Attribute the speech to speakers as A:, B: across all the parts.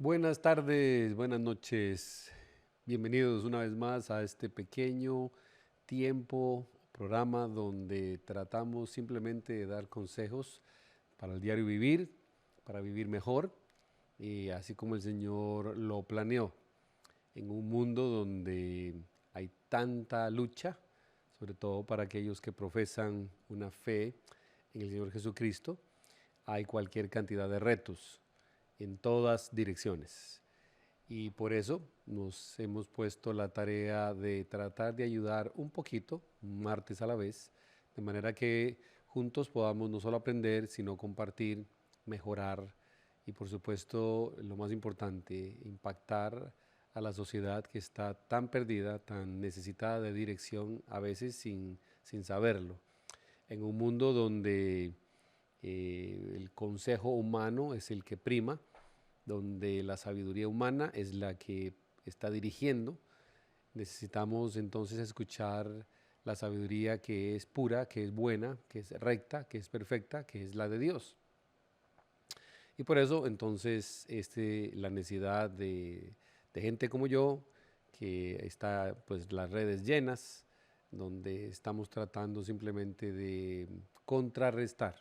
A: Buenas tardes, buenas noches. Bienvenidos una vez más a este pequeño tiempo, programa donde tratamos simplemente de dar consejos para el diario vivir, para vivir mejor, y así como el Señor lo planeó, en un mundo donde hay tanta lucha, sobre todo para aquellos que profesan una fe en el Señor Jesucristo, hay cualquier cantidad de retos en todas direcciones. Y por eso nos hemos puesto la tarea de tratar de ayudar un poquito, un martes a la vez, de manera que juntos podamos no solo aprender, sino compartir, mejorar y por supuesto, lo más importante, impactar a la sociedad que está tan perdida, tan necesitada de dirección, a veces sin saberlo. En un mundo donde el consejo humano es el que prima, donde la sabiduría humana es la que está dirigiendo. Necesitamos entonces escuchar la sabiduría que es pura, que es buena, que es recta, que es perfecta, que es la de Dios. Y por eso entonces la necesidad de gente como yo, que está pues las redes llenas, donde estamos tratando simplemente de contrarrestar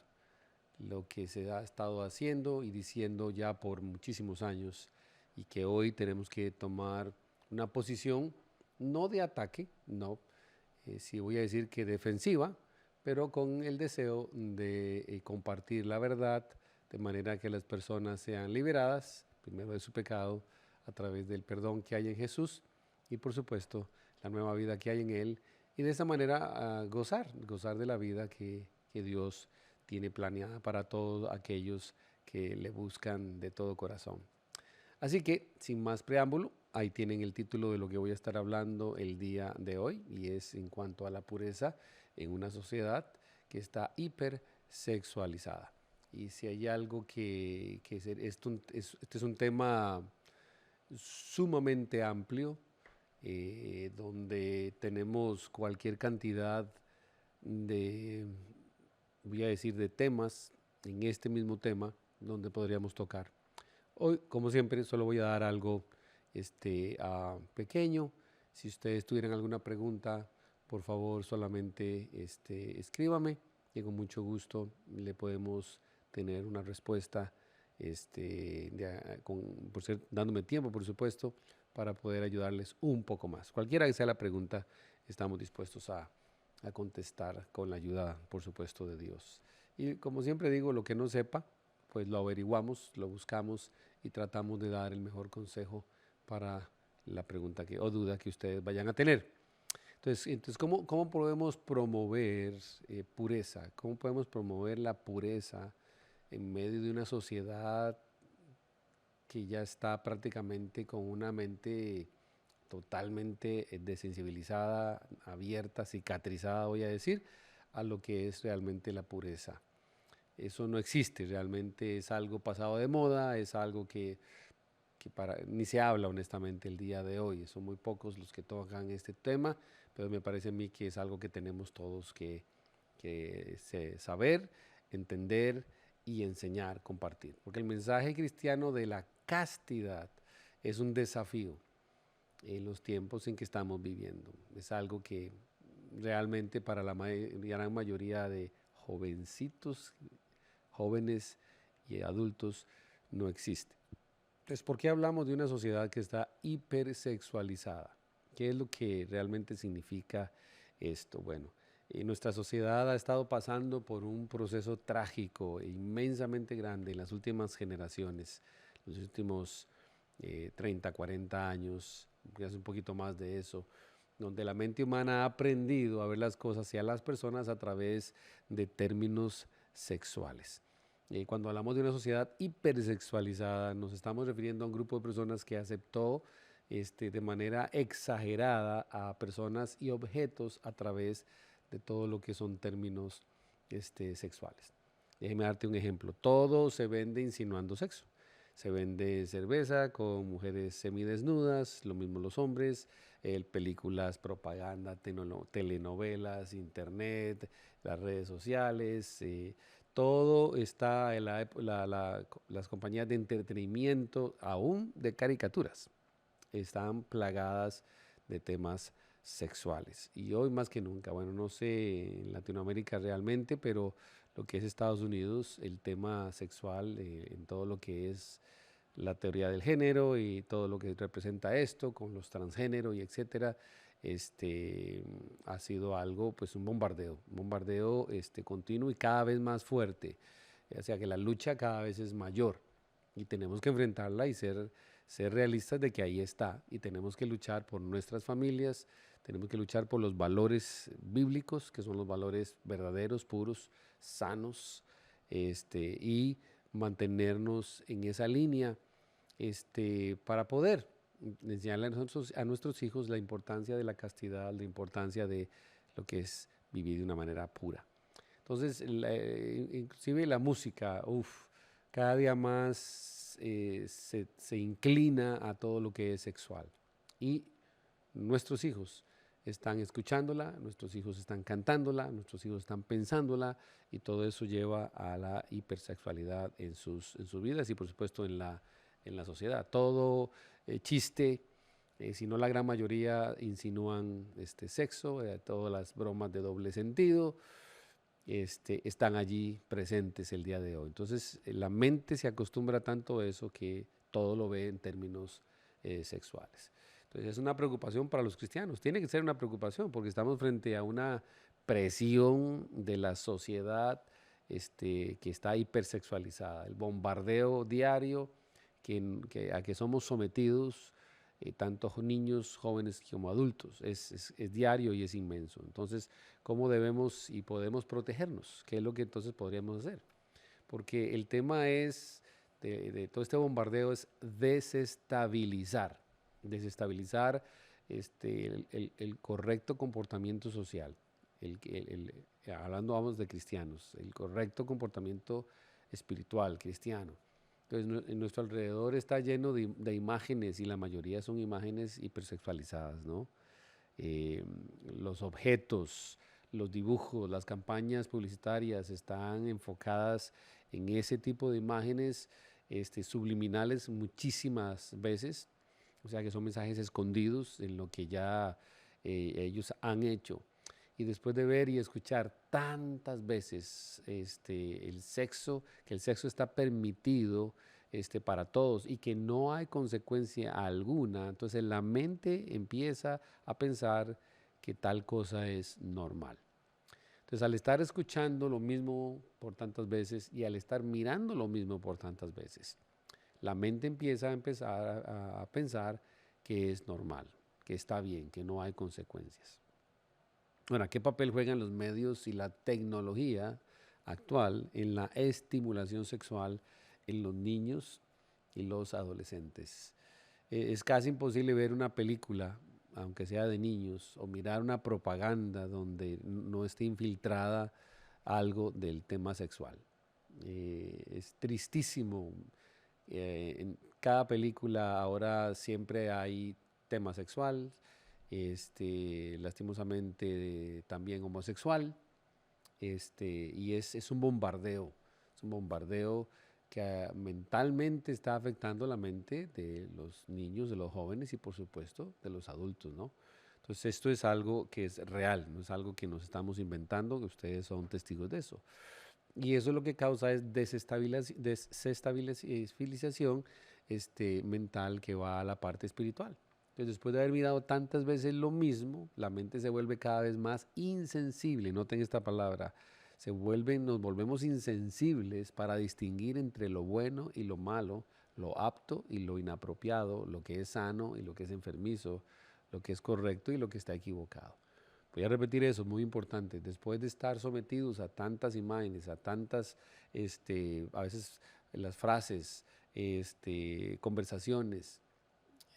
A: lo que se ha estado haciendo y diciendo ya por muchísimos años y que hoy tenemos que tomar una posición no de ataque, no, sí voy a decir que defensiva, pero con el deseo de compartir la verdad de manera que las personas sean liberadas, primero de su pecado, a través del perdón que hay en Jesús y por supuesto la nueva vida que hay en Él y de esa manera gozar de la vida que Dios tiene planeada para todos aquellos que le buscan de todo corazón. Así que, sin más preámbulo, ahí tienen el título de lo que voy a estar hablando el día de hoy y es en cuanto a la pureza en una sociedad que está hipersexualizada. Y si hay algo este es un tema sumamente amplio, donde tenemos cualquier cantidad de, voy a decir, de temas en este mismo tema donde podríamos tocar. Hoy, como siempre, solo voy a dar algo pequeño. Si ustedes tuvieran alguna pregunta, por favor, solamente escríbame y con mucho gusto le podemos tener una respuesta, dándome tiempo, por supuesto, para poder ayudarles un poco más. Cualquiera que sea la pregunta, estamos dispuestos a contestar con la ayuda, por supuesto, de Dios. Y como siempre digo, lo que no sepa, pues lo averiguamos, lo buscamos y tratamos de dar el mejor consejo para la pregunta o duda que ustedes vayan a tener. Entonces ¿cómo podemos promover pureza? ¿Cómo podemos promover la pureza en medio de una sociedad que ya está prácticamente con una mente totalmente desensibilizada, abierta, cicatrizada, voy a decir, a lo que es realmente la pureza? Eso no existe, realmente es algo pasado de moda, es algo ni se habla honestamente el día de hoy. Son muy pocos los que tocan este tema, pero me parece a mí que es algo que tenemos todos que saber, entender y enseñar, compartir. Porque el mensaje cristiano de la castidad es un desafío en los tiempos en que estamos viviendo. Es algo que realmente para la gran mayoría de jovencitos, jóvenes y adultos no existe. Entonces, ¿por qué hablamos de una sociedad que está hipersexualizada? ¿Qué es lo que realmente significa esto? Bueno, nuestra sociedad ha estado pasando por un proceso trágico e inmensamente grande en las últimas generaciones, los últimos 30, 40 años, quizás un poquito más de eso, donde la mente humana ha aprendido a ver las cosas y a las personas a través de términos sexuales. Cuando hablamos de una sociedad hipersexualizada, nos estamos refiriendo a un grupo de personas que aceptó de manera exagerada a personas y objetos a través de todo lo que son términos sexuales. Déjeme darte un ejemplo. Todo se vende insinuando sexo. Se vende cerveza con mujeres semidesnudas, lo mismo los hombres, películas, propaganda, telenovelas, internet, las redes sociales, todo está en las compañías de entretenimiento, aún de caricaturas, están plagadas de temas sexuales. Y hoy más que nunca, bueno, no sé en Latinoamérica realmente, pero lo que es Estados Unidos, el tema sexual en todo lo que es la teoría del género y todo lo que representa esto con los transgéneros y etcétera, ha sido algo, pues un bombardeo continuo y cada vez más fuerte. O sea que la lucha cada vez es mayor y tenemos que enfrentarla y ser realistas de que ahí está y tenemos que luchar por nuestras familias, tenemos que luchar por los valores bíblicos, que son los valores verdaderos, puros, sanos, y mantenernos en esa línea para poder enseñarle a nuestros hijos la importancia de la castidad, la importancia de lo que es vivir de una manera pura. Entonces, inclusive la música, cada día más se inclina a todo lo que es sexual. Y nuestros hijos están escuchándola, nuestros hijos están cantándola, nuestros hijos están pensándola y todo eso lleva a la hipersexualidad en sus vidas y por supuesto en la sociedad. Todo chiste, si no la gran mayoría insinúan sexo, todas las bromas de doble sentido, están allí presentes el día de hoy. Entonces, la mente se acostumbra tanto a eso que todo lo ve en términos sexuales. Entonces, es una preocupación para los cristianos. Tiene que ser una preocupación porque estamos frente a una presión de la sociedad que está hipersexualizada. El bombardeo diario a que somos sometidos tanto niños, jóvenes como adultos. Es diario y es inmenso. Entonces, ¿cómo debemos y podemos protegernos? ¿Qué es lo que entonces podríamos hacer? Porque el tema de todo este bombardeo es desestabilizar el correcto comportamiento social. Hablando vamos de cristianos, el correcto comportamiento espiritual, cristiano. Entonces, en nuestro alrededor está lleno de imágenes y la mayoría son imágenes hipersexualizadas, ¿no? Eh, los objetos, los dibujos, las campañas publicitarias están enfocadas en ese tipo de imágenes subliminales muchísimas veces, o sea que son mensajes escondidos en lo que ya ellos han hecho. Y después de ver y escuchar tantas veces que el sexo está permitido para todos y que no hay consecuencia alguna, entonces la mente empieza a pensar que tal cosa es normal. Entonces, al estar escuchando lo mismo por tantas veces y al estar mirando lo mismo por tantas veces, la mente empieza a empezar a pensar que es normal, que está bien, que no hay consecuencias. Bueno, ¿qué papel juegan los medios y la tecnología actual en la estimulación sexual en los niños y los adolescentes? Es casi imposible ver una película, aunque sea de niños, o mirar una propaganda donde no esté infiltrada algo del tema sexual. Es tristísimo. En cada película ahora siempre hay tema sexual, lastimosamente también homosexual, y es un bombardeo que mentalmente está afectando la mente de los niños, de los jóvenes y por supuesto de los adultos, ¿no? Entonces esto es algo que es real, no es algo que nos estamos inventando, que ustedes son testigos de eso. Y eso lo que causa es desestabilización mental que va a la parte espiritual. Entonces, después de haber mirado tantas veces lo mismo, la mente se vuelve cada vez más insensible. Noten esta palabra. Nos volvemos insensibles para distinguir entre lo bueno y lo malo, lo apto y lo inapropiado, lo que es sano y lo que es enfermizo, lo que es correcto y lo que está equivocado. Voy a repetir eso, muy importante. Después de estar sometidos a tantas imágenes, a tantas, a veces las frases, conversaciones,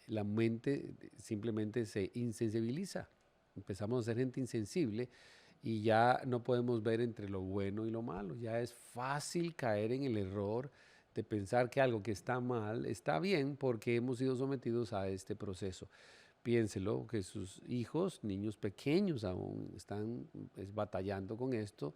A: la mente simplemente se insensibiliza. Empezamos a ser gente insensible y ya no podemos ver entre lo bueno y lo malo. Ya es fácil caer en el error de pensar que algo que está mal está bien porque hemos sido sometidos a este proceso. Piénselo, que sus hijos, niños pequeños aún, están batallando con esto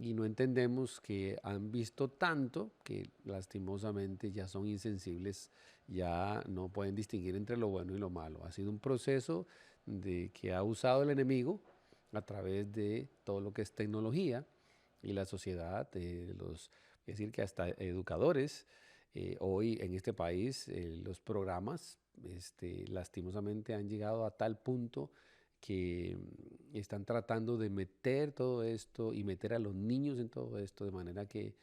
A: y no entendemos que han visto tanto que lastimosamente ya son insensibles, ya no pueden distinguir entre lo bueno y lo malo. Ha sido un proceso de que ha usado el enemigo a través de todo lo que es tecnología y la sociedad, es decir, que hasta educadores, hoy en este país, los programas, lastimosamente han llegado a tal punto que están tratando de meter todo esto y meter a los niños en todo esto, de manera que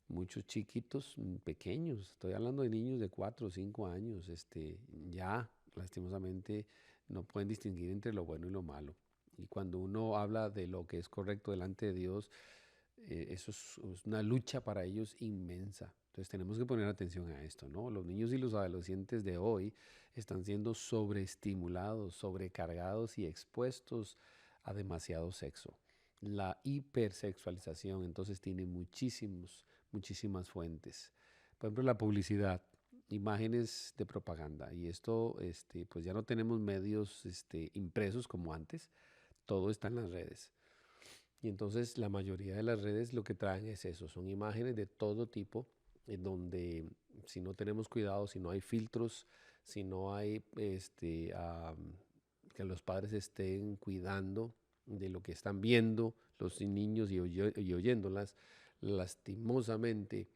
A: muchos chiquitos, pequeños, estoy hablando de niños de 4 o 5 años, ya lastimosamente no pueden distinguir entre lo bueno y lo malo. Y cuando uno habla de lo que es correcto delante de Dios, eso es una lucha para ellos inmensa. Entonces tenemos que poner atención a esto, ¿no? Los niños y los adolescentes de hoy están siendo sobreestimulados, sobrecargados y expuestos a demasiado sexo. La hipersexualización entonces tiene muchísimas fuentes. Por ejemplo, la publicidad, imágenes de propaganda. Y esto, pues ya no tenemos medios, impresos como antes. Todo está en las redes. Y entonces la mayoría de las redes lo que traen es eso, son imágenes de todo tipo, en donde si no tenemos cuidado, si no hay filtros, si no hay que los padres estén cuidando de lo que están viendo los niños y oyéndolas, lastimosamente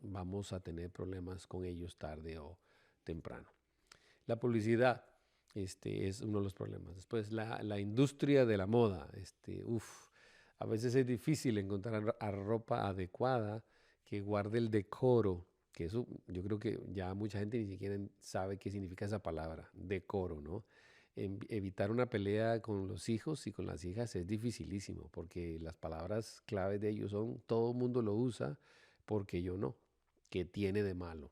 A: vamos a tener problemas con ellos tarde o temprano. La publicidad es uno de los problemas. Después, la industria de la moda. A veces es difícil encontrar ropa adecuada que guarde el decoro, que eso yo creo que ya mucha gente ni siquiera sabe qué significa esa palabra, decoro, ¿no? Evitar una pelea con los hijos y con las hijas es dificilísimo, porque las palabras claves de ellos son, todo el mundo lo usa, porque yo no, ¿qué tiene de malo?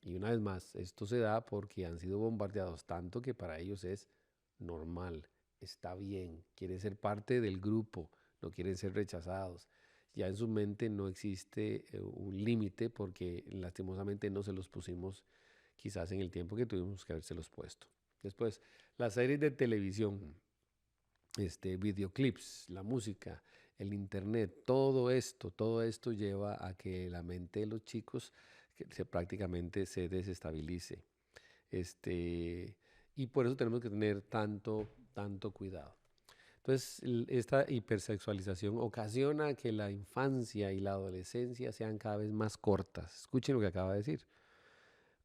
A: Y una vez más, esto se da porque han sido bombardeados tanto que para ellos es normal, está bien, quieren ser parte del grupo, no quieren ser rechazados. Ya en su mente no existe un límite porque lastimosamente no se los pusimos quizás en el tiempo que tuvimos que habérselos puesto. Después, las series de televisión, videoclips, la música, el internet, todo esto lleva a que la mente de los chicos prácticamente se desestabilice. Este, y por eso tenemos que tener tanto cuidado. Entonces, esta hipersexualización ocasiona que la infancia y la adolescencia sean cada vez más cortas. Escuchen lo que acaba de decir.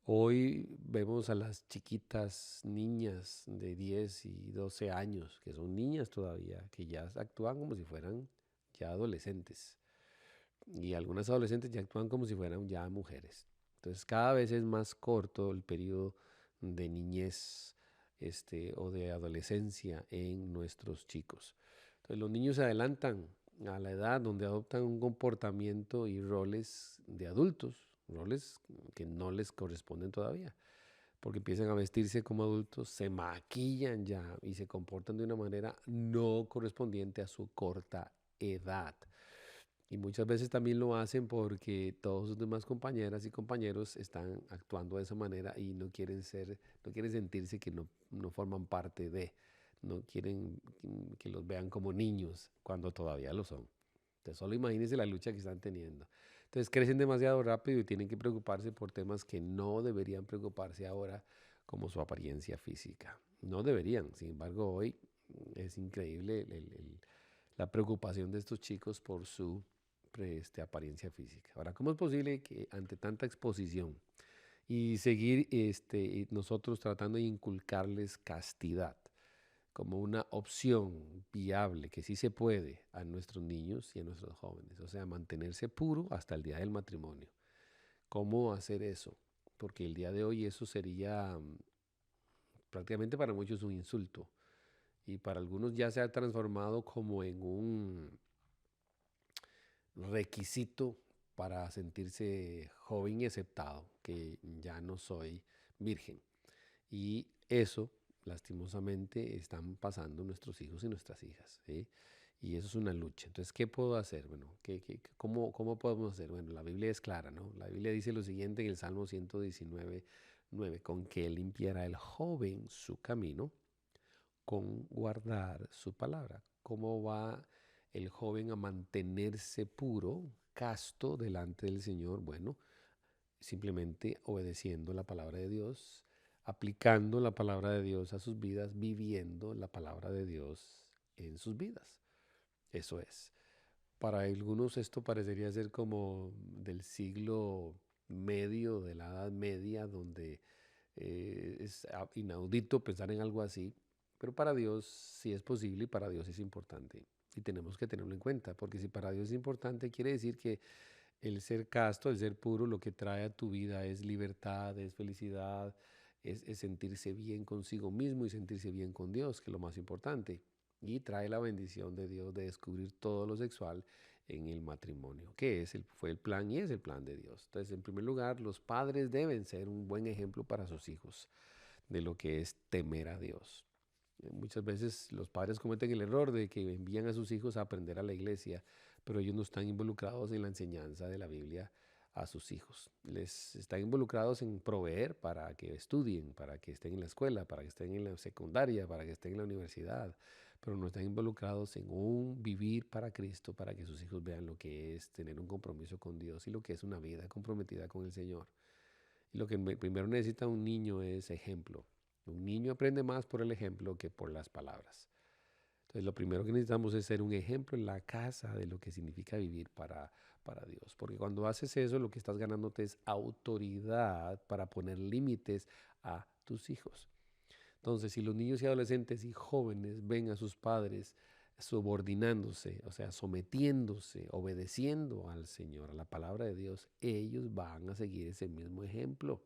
A: Hoy vemos a las chiquitas niñas de 10 y 12 años, que son niñas todavía, que ya actúan como si fueran ya adolescentes. Y algunas adolescentes ya actúan como si fueran ya mujeres. Entonces cada vez es más corto el periodo de niñez o de adolescencia en nuestros chicos. Entonces los niños se adelantan a la edad donde adoptan un comportamiento y roles de adultos, roles que no les corresponden todavía, porque empiezan a vestirse como adultos, se maquillan ya y se comportan de una manera no correspondiente a su corta edad. Y muchas veces también lo hacen porque todos sus demás compañeras y compañeros están actuando de esa manera y no quieren sentirse que no forman parte de, no quieren que los vean como niños cuando todavía lo son. Entonces solo imagínense la lucha que están teniendo. Entonces crecen demasiado rápido y tienen que preocuparse por temas que no deberían preocuparse ahora, como su apariencia física. No deberían, sin embargo hoy es increíble la preocupación de estos chicos por su apariencia física. Ahora, ¿cómo es posible que ante tanta exposición y seguir nosotros tratando de inculcarles castidad como una opción viable que sí se puede a nuestros niños y a nuestros jóvenes? O sea, mantenerse puro hasta el día del matrimonio. ¿Cómo hacer eso? Porque el día de hoy eso sería prácticamente para muchos un insulto y para algunos ya se ha transformado como en un requisito para sentirse joven y aceptado, que ya no soy virgen. Y eso, lastimosamente, están pasando nuestros hijos y nuestras hijas, ¿sí? Y eso es una lucha. Entonces, ¿qué puedo hacer? Bueno, cómo podemos hacer? Bueno, la Biblia es clara, ¿no? La Biblia dice lo siguiente en el Salmo 119, 9, con que limpiará el joven su camino, con guardar su palabra. ¿Cómo va el joven a mantenerse puro, casto delante del Señor? Bueno, simplemente obedeciendo la palabra de Dios, aplicando la palabra de Dios a sus vidas, viviendo la palabra de Dios en sus vidas. Eso es. Para algunos esto parecería ser como del siglo medio, de la Edad Media, donde es inaudito pensar en algo así, pero para Dios sí es posible y para Dios es importante. Y tenemos que tenerlo en cuenta, porque si para Dios es importante, quiere decir que el ser casto, el ser puro, lo que trae a tu vida es libertad, es felicidad, es sentirse bien consigo mismo y sentirse bien con Dios, que es lo más importante. Y trae la bendición de Dios de descubrir todo lo sexual en el matrimonio, que fue el plan y es el plan de Dios. Entonces, en primer lugar, los padres deben ser un buen ejemplo para sus hijos de lo que es temer a Dios. Muchas veces los padres cometen el error de que envían a sus hijos a aprender a la iglesia, pero ellos no están involucrados en la enseñanza de la Biblia a sus hijos. Les están involucrados en proveer para que estudien, para que estén en la escuela, para que estén en la secundaria, para que estén en la universidad, pero no están involucrados en un vivir para Cristo, para que sus hijos vean lo que es tener un compromiso con Dios y lo que es una vida comprometida con el Señor. Y lo que primero necesita un niño es ejemplo. Un niño aprende más por el ejemplo que por las palabras. Entonces, lo primero que necesitamos es ser un ejemplo en la casa de lo que significa vivir para Dios. Porque cuando haces eso, lo que estás ganándote es autoridad para poner límites a tus hijos. Entonces, si los niños y adolescentes y jóvenes ven a sus padres subordinándose, o sea, sometiéndose, obedeciendo al Señor, a la palabra de Dios, ellos van a seguir ese mismo ejemplo.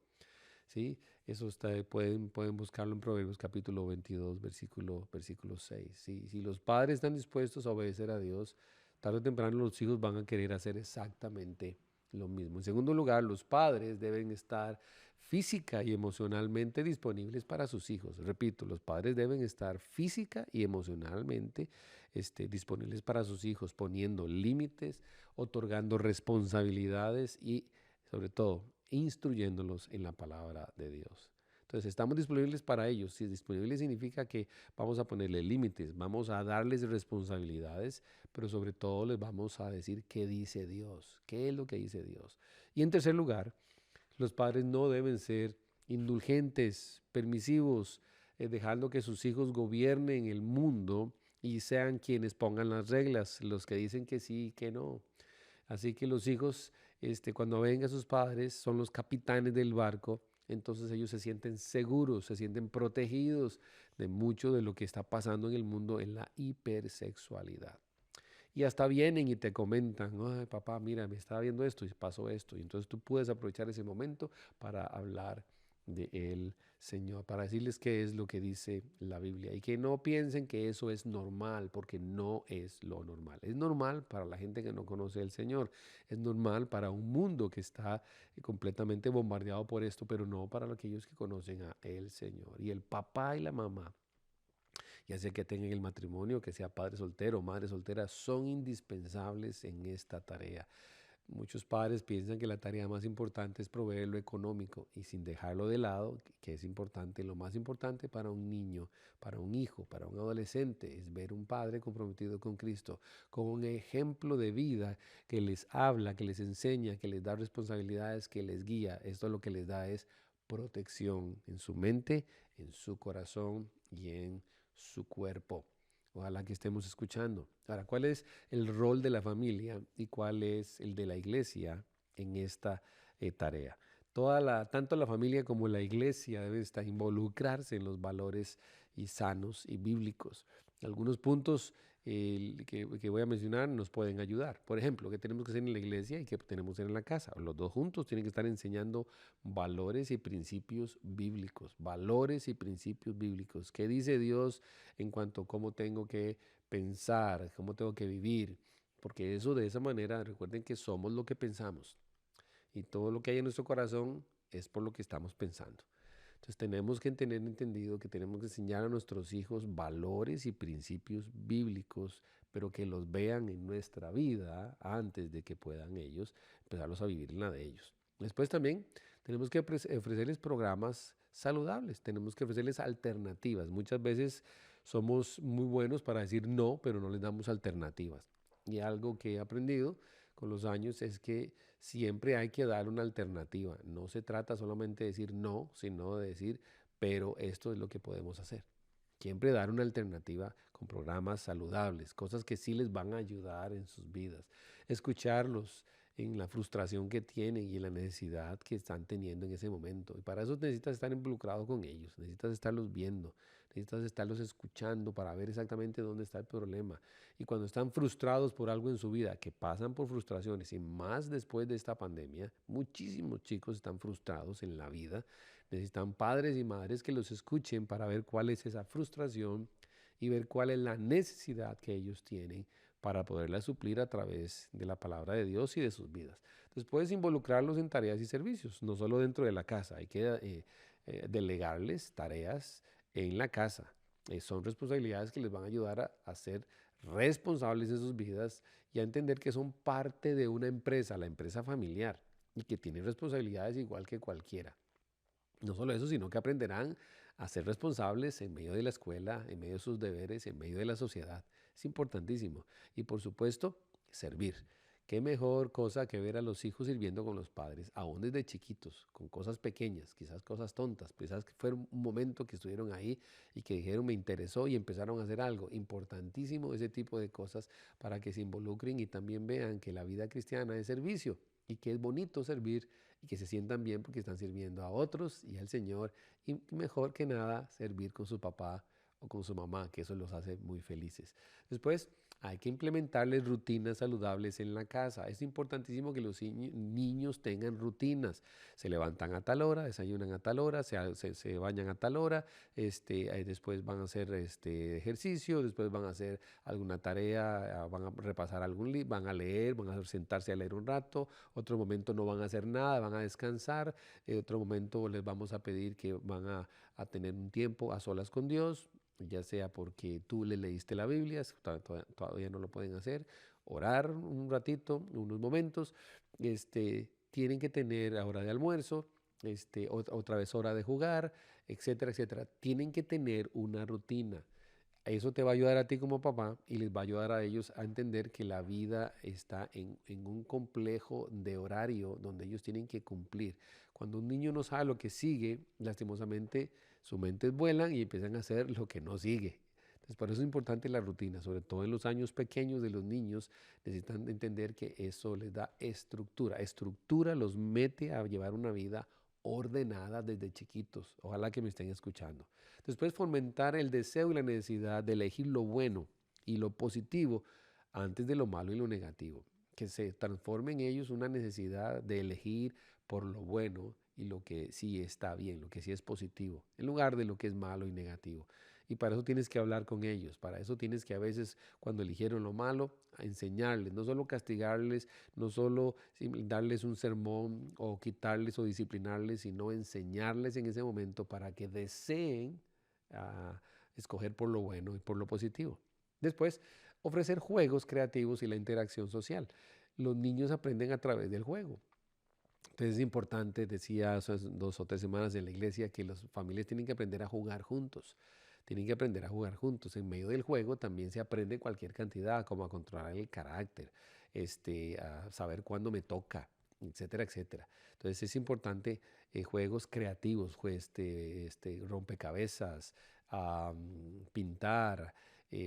A: ¿Sí? Eso pueden buscarlo en Proverbios capítulo 22, versículo 6. ¿Sí? Si los padres están dispuestos a obedecer a Dios, tarde o temprano los hijos van a querer hacer exactamente lo mismo. En segundo lugar, los padres deben estar física y emocionalmente disponibles para sus hijos. Repito, los padres deben estar física y emocionalmente disponibles para sus hijos, poniendo límites, otorgando responsabilidades y, sobre todo, instruyéndolos en la palabra de Dios. Entonces, estamos disponibles para ellos. Si disponible significa que vamos a ponerle límites, vamos a darles responsabilidades, pero sobre todo les vamos a decir qué dice Dios, qué es lo que dice Dios. Y en tercer lugar, los padres no deben ser indulgentes, permisivos, dejando que sus hijos gobiernen el mundo y sean quienes pongan las reglas, los que dicen que sí y que no. Así que los hijos, cuando ven a sus padres, son los capitanes del barco, entonces ellos se sienten seguros, se sienten protegidos de mucho de lo que está pasando en el mundo en la hipersexualidad. Y hasta vienen y te comentan, ay papá, mira, me estaba viendo esto y pasó esto. Y entonces tú puedes aprovechar ese momento para hablar de el Señor, para decirles qué es lo que dice la Biblia. Y que no piensen que eso es normal, porque no es lo normal. Es normal para la gente que no conoce al Señor. Es normal para un mundo que está completamente bombardeado por esto, pero no para aquellos que conocen a el Señor. Y el papá y la mamá, ya sea que tengan el matrimonio, que sea padre soltero o madre soltera, son indispensables en esta tarea. Muchos padres piensan que la tarea más importante es proveer lo económico y sin dejarlo de lado, que es importante, lo más importante para un niño, para un hijo, para un adolescente, es ver un padre comprometido con Cristo, con un ejemplo de vida que les habla, que les enseña, que les da responsabilidades, que les guía. Esto lo que les da es protección en su mente, en su corazón y en su cuerpo. Ojalá que estemos escuchando. Ahora, ¿cuál es el rol de la familia y cuál es el de la iglesia en esta tarea? Tanto la familia como la iglesia deben estar involucrarse en los valores y sanos y bíblicos. Algunos puntos que voy a mencionar nos pueden ayudar. Por ejemplo, ¿qué tenemos que hacer en la iglesia y qué tenemos que hacer en la casa? Los dos juntos tienen que estar enseñando valores y principios bíblicos. Valores y principios bíblicos. ¿Qué dice Dios en cuanto a cómo tengo que pensar, cómo tengo que vivir? Porque eso de esa manera, recuerden que somos lo que pensamos. Y todo lo que hay en nuestro corazón es por lo que estamos pensando. Entonces tenemos que tener entendido que tenemos que enseñar a nuestros hijos valores y principios bíblicos, pero que los vean en nuestra vida antes de que puedan ellos empezarlos a vivir en la de ellos. Después también tenemos que ofrecerles programas saludables, tenemos que ofrecerles alternativas. Muchas veces somos muy buenos para decir no, pero no les damos alternativas. Y algo que he aprendido con los años es que siempre hay que dar una alternativa. No se trata solamente de decir no, sino de decir, pero esto es lo que podemos hacer. Siempre dar una alternativa con programas saludables, cosas que sí les van a ayudar en sus vidas. Escucharlos en la frustración que tienen y en la necesidad que están teniendo en ese momento. Y para eso necesitas estar involucrado con ellos, necesitas estarlos viendo, necesitas estarlos escuchando para ver exactamente dónde está el problema. Y cuando están frustrados por algo en su vida, que pasan por frustraciones, y más después de esta pandemia, muchísimos chicos están frustrados en la vida. Necesitan padres y madres que los escuchen para ver cuál es esa frustración y ver cuál es la necesidad que ellos tienen para poderla suplir a través de la palabra de Dios y de sus vidas. Entonces puedes involucrarlos en tareas y servicios, no solo dentro de la casa, hay que delegarles tareas en la casa. Son responsabilidades que les van a ayudar a ser responsables de sus vidas y a entender que son parte de una empresa, la empresa familiar, y que tienen responsabilidades igual que cualquiera. No solo eso, sino que aprenderán a ser responsables en medio de la escuela, en medio de sus deberes, en medio de la sociedad. Es importantísimo. Y por supuesto, servir. Qué mejor cosa que ver a los hijos sirviendo con los padres, aún desde chiquitos, con cosas pequeñas, quizás cosas tontas, quizás que fue un momento que estuvieron ahí y que dijeron me interesó y empezaron a hacer algo. Importantísimo ese tipo de cosas para que se involucren y también vean que la vida cristiana es servicio y que es bonito servir y que se sientan bien porque están sirviendo a otros y al Señor. Y mejor que nada, servir con su papá o con su mamá, que eso los hace muy felices. Después, hay que implementarles rutinas saludables en la casa. Es importantísimo que los niños tengan rutinas. Se levantan a tal hora, desayunan a tal hora, se bañan a tal hora, después van a hacer ejercicio, después van a hacer alguna tarea, van a repasar algún libro, van a leer, van a sentarse a leer un rato, otro momento no van a hacer nada, van a descansar, otro momento les vamos a pedir que van a tener un tiempo a solas con Dios, ya sea porque tú le leíste la Biblia, todavía no lo pueden hacer, orar un ratito, unos momentos, tienen que tener hora de almuerzo, otra vez hora de jugar, etcétera, etcétera. Tienen que tener una rutina. Eso te va a ayudar a ti como papá y les va a ayudar a ellos a entender que la vida está en un complejo de horario donde ellos tienen que cumplir. Cuando un niño no sabe lo que sigue, lastimosamente sus mentes vuelan y empiezan a hacer lo que no sigue. Entonces, por eso es importante la rutina, sobre todo en los años pequeños de los niños, necesitan entender que eso les da estructura. Estructura los mete a llevar una vida ordenada desde chiquitos. Ojalá que me estén escuchando. Después, fomentar el deseo y la necesidad de elegir lo bueno y lo positivo antes de lo malo y lo negativo. Que se transforme en ellos una necesidad de elegir por lo bueno y lo que sí está bien, lo que sí es positivo, en lugar de lo que es malo y negativo. Y para eso tienes que hablar con ellos, para eso tienes que a veces cuando eligieron lo malo, a enseñarles, no solo castigarles, no solo darles un sermón o quitarles o disciplinarles, sino enseñarles en ese momento para que deseen escoger por lo bueno y por lo positivo. Después, ofrecer juegos creativos y la interacción social. Los niños aprenden a través del juego. Entonces es importante, decía hace 2 o 3 semanas en la iglesia, que las familias tienen que aprender a jugar juntos. Tienen que aprender a jugar juntos. En medio del juego también se aprende cualquier cantidad, como a controlar el carácter, a saber cuándo me toca, etcétera, etcétera. Entonces es importante juegos creativos, rompecabezas, pintar.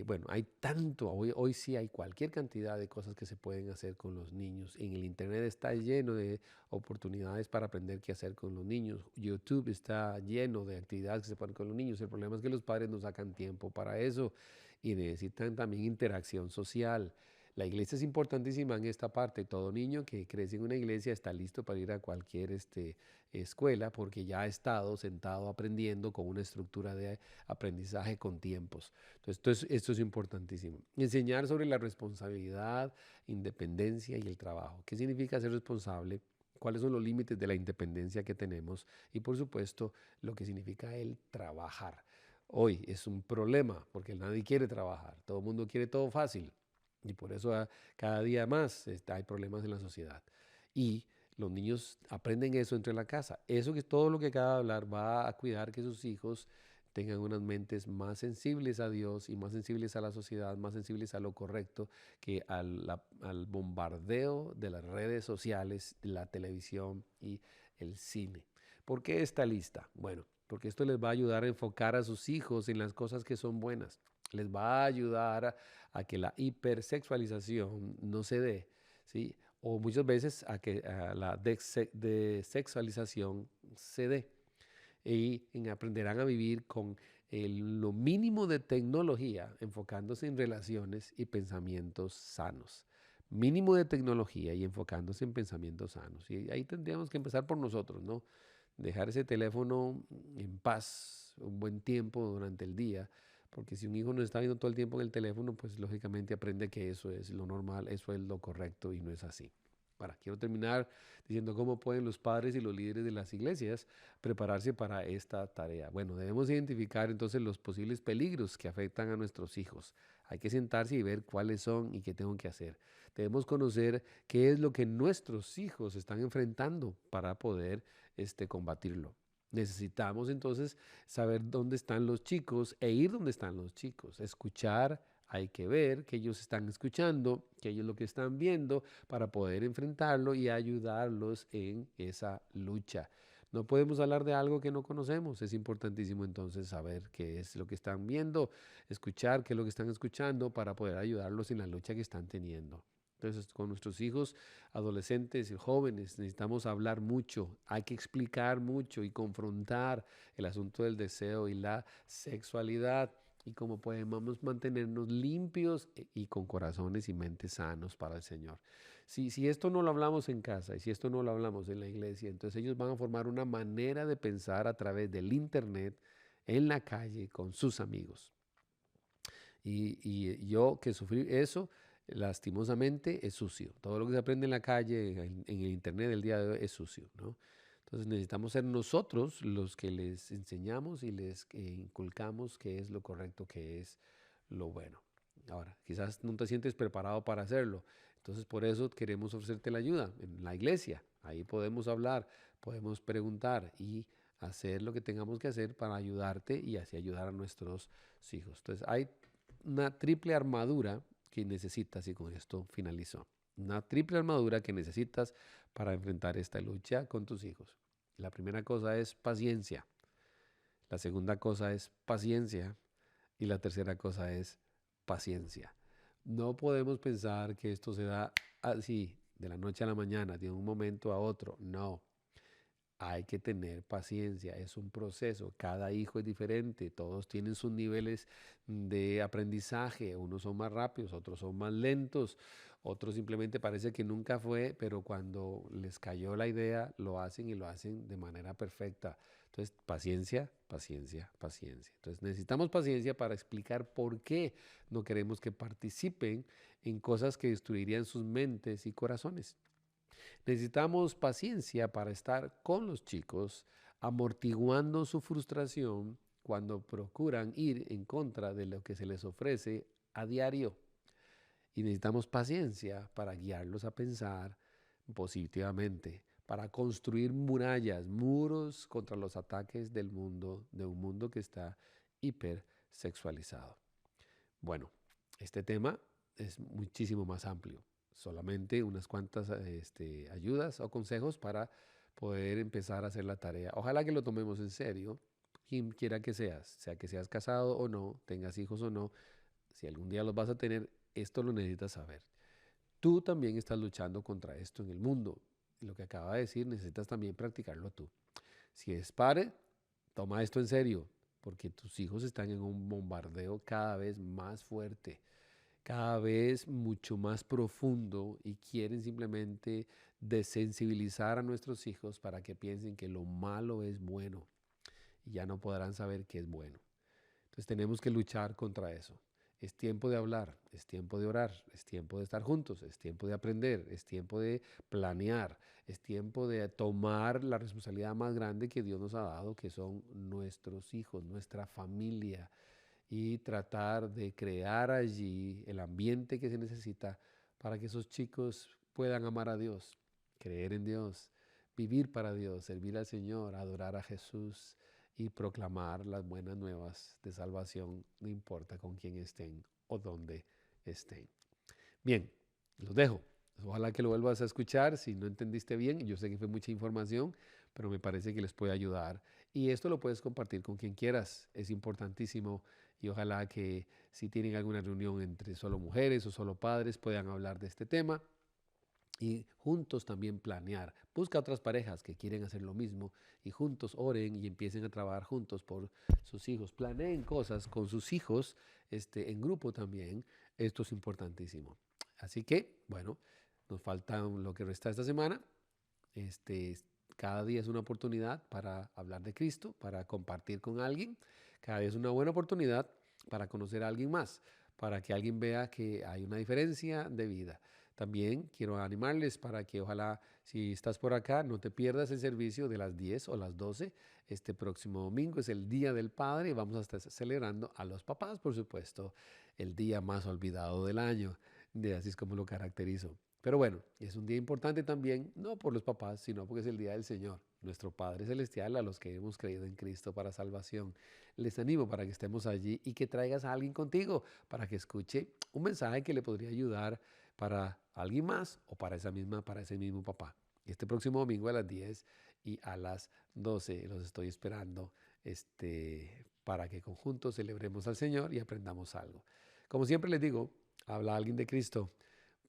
A: Bueno, hay tanto, hoy sí hay cualquier cantidad de cosas que se pueden hacer con los niños. En el Internet está lleno de oportunidades para aprender qué hacer con los niños. YouTube está lleno de actividades que se pueden con los niños. El problema es que los padres no sacan tiempo para eso y necesitan también interacción social. La iglesia es importantísima en esta parte. Todo niño que crece en una iglesia está listo para ir a cualquier escuela porque ya ha estado sentado aprendiendo con una estructura de aprendizaje con tiempos. Entonces, esto es importantísimo. Enseñar sobre la responsabilidad, independencia y el trabajo. ¿Qué significa ser responsable? ¿Cuáles son los límites de la independencia que tenemos? Y por supuesto, lo que significa el trabajar. Hoy es un problema porque nadie quiere trabajar. Todo el mundo quiere todo fácil. Y por eso cada día más hay problemas en la sociedad. Y los niños aprenden eso entre la casa. Eso que es todo lo que acaba de hablar va a cuidar que sus hijos tengan unas mentes más sensibles a Dios y más sensibles a la sociedad, más sensibles a lo correcto que al bombardeo de las redes sociales, la televisión y el cine. ¿Por qué esta lista? Bueno, porque esto les va a ayudar a enfocar a sus hijos en las cosas que son buenas. Les va a ayudar a que la hipersexualización no se dé, ¿sí? O muchas veces a que la desexualización se dé y aprenderán a vivir con lo mínimo de tecnología, enfocándose en relaciones y pensamientos sanos. Mínimo de tecnología y enfocándose en pensamientos sanos. Y ahí tendríamos que empezar por nosotros, ¿no? Dejar ese teléfono en paz un buen tiempo durante el día, porque si un hijo no está viendo todo el tiempo en el teléfono, pues lógicamente aprende que eso es lo normal, eso es lo correcto y no es así. Ahora, quiero terminar diciendo cómo pueden los padres y los líderes de las iglesias prepararse para esta tarea. Bueno, debemos identificar entonces los posibles peligros que afectan a nuestros hijos. Hay que sentarse y ver cuáles son y qué tengo que hacer. Debemos conocer qué es lo que nuestros hijos están enfrentando para poder combatirlo. Necesitamos entonces saber dónde están los chicos e ir donde están los chicos, escuchar. Hay que ver que ellos están escuchando, que ellos lo que están viendo para poder enfrentarlo y ayudarlos en esa lucha. No podemos hablar de algo que no conocemos. Es importantísimo entonces saber qué es lo que están viendo, escuchar qué es lo que están escuchando para poder ayudarlos en la lucha que están teniendo. Entonces, con nuestros hijos, adolescentes y jóvenes, necesitamos hablar mucho, hay que explicar mucho y confrontar el asunto del deseo y la sexualidad y cómo podemos mantenernos limpios y con corazones y mentes sanos para el Señor. Si esto no lo hablamos en casa y si esto no lo hablamos en la iglesia, entonces ellos van a formar una manera de pensar a través del internet, en la calle, con sus amigos. Y yo que sufrí eso, lastimosamente, es sucio. Todo lo que se aprende en la calle, en el internet del día de hoy, es sucio, ¿no? Entonces necesitamos ser nosotros los que les enseñamos y les inculcamos qué es lo correcto, qué es lo bueno. Ahora, quizás no te sientes preparado para hacerlo. Entonces por eso queremos ofrecerte la ayuda en la iglesia. Ahí podemos hablar, podemos preguntar y hacer lo que tengamos que hacer para ayudarte y así ayudar a nuestros hijos. Entonces hay una triple armadura que necesitas, y con esto finalizo, una triple armadura que necesitas para enfrentar esta lucha con tus hijos. La primera cosa es paciencia, la segunda cosa es paciencia y la tercera cosa es paciencia. No podemos pensar que esto se da así, de la noche a la mañana, de un momento a otro. No, hay que tener paciencia, es un proceso, cada hijo es diferente, todos tienen sus niveles de aprendizaje, unos son más rápidos, otros son más lentos, otros simplemente parece que nunca fue, pero cuando les cayó la idea lo hacen y lo hacen de manera perfecta. Entonces, paciencia, paciencia, paciencia. Entonces, necesitamos paciencia para explicar por qué no queremos que participen en cosas que destruirían sus mentes y corazones. Necesitamos paciencia para estar con los chicos, amortiguando su frustración cuando procuran ir en contra de lo que se les ofrece a diario. Y necesitamos paciencia para guiarlos a pensar positivamente, para construir murallas, muros contra los ataques del mundo, de un mundo que está hipersexualizado. Bueno, este tema es muchísimo más amplio. Solamente unas cuantas ayudas o consejos para poder empezar a hacer la tarea. Ojalá que lo tomemos en serio, quien quiera que seas, sea que seas casado o no, tengas hijos o no, si algún día los vas a tener, esto lo necesitas saber. Tú también estás luchando contra esto en el mundo. Y lo que acaba de decir, necesitas también practicarlo tú. Si es padre, toma esto en serio, porque tus hijos están en un bombardeo cada vez más fuerte, cada vez mucho más profundo y quieren simplemente desensibilizar a nuestros hijos para que piensen que lo malo es bueno y ya no podrán saber qué es bueno. Entonces tenemos que luchar contra eso. Es tiempo de hablar, es tiempo de orar, es tiempo de estar juntos, es tiempo de aprender, es tiempo de planear, es tiempo de tomar la responsabilidad más grande que Dios nos ha dado, que son nuestros hijos, nuestra familia, y tratar de crear allí el ambiente que se necesita para que esos chicos puedan amar a Dios, creer en Dios, vivir para Dios, servir al Señor, adorar a Jesús y proclamar las buenas nuevas de salvación, no importa con quién estén o dónde estén. Bien, los dejo. Ojalá que lo vuelvas a escuchar. Si no entendiste bien, yo sé que fue mucha información, pero me parece que les puede ayudar. Y esto lo puedes compartir con quien quieras. Es importantísimo y ojalá que si tienen alguna reunión entre solo mujeres o solo padres, puedan hablar de este tema y juntos también planear. Busca otras parejas que quieren hacer lo mismo y juntos oren y empiecen a trabajar juntos por sus hijos. Planeen cosas con sus hijos en grupo también. Esto es importantísimo. Así que, bueno, nos falta lo que resta esta semana. Este, cada día es una oportunidad para hablar de Cristo, para compartir con alguien. Cada día es una buena oportunidad para conocer a alguien más, para que alguien vea que hay una diferencia de vida. También quiero animarles para que ojalá, si estás por acá, no te pierdas el servicio de las 10 o las 12. Este próximo domingo es el Día del Padre y vamos a estar celebrando a los papás, por supuesto, el día más olvidado del año. Así es como lo caracterizo. Pero bueno, es un día importante también, no por los papás, sino porque es el día del Señor, nuestro Padre Celestial, a los que hemos creído en Cristo para salvación. Les animo para que estemos allí y que traigas a alguien contigo para que escuche un mensaje que le podría ayudar para alguien más o para para ese mismo papá. Este próximo domingo a las 10 y a las 12 los estoy esperando para que conjuntos celebremos al Señor y aprendamos algo. Como siempre les digo, habla alguien de Cristo.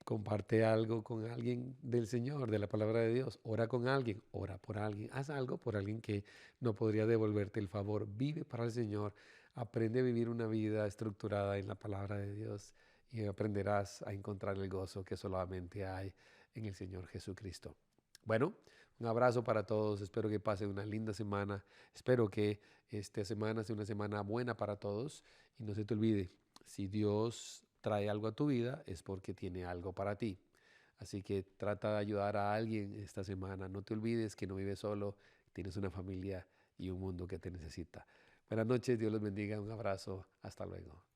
A: Comparte algo con alguien del Señor, de la palabra de Dios. Ora con alguien, ora por alguien. Haz algo por alguien que no podría devolverte el favor. Vive para el Señor. Aprende a vivir una vida estructurada en la palabra de Dios y aprenderás a encontrar el gozo que solamente hay en el Señor Jesucristo. Bueno, un abrazo para todos. Espero que pasen una linda semana. Espero que esta semana sea una semana buena para todos. Y no se te olvide, si Dios trae algo a tu vida, es porque tiene algo para ti. Así que trata de ayudar a alguien esta semana. No te olvides que no vives solo, tienes una familia y un mundo que te necesita. Buenas noches, Dios los bendiga, un abrazo, hasta luego.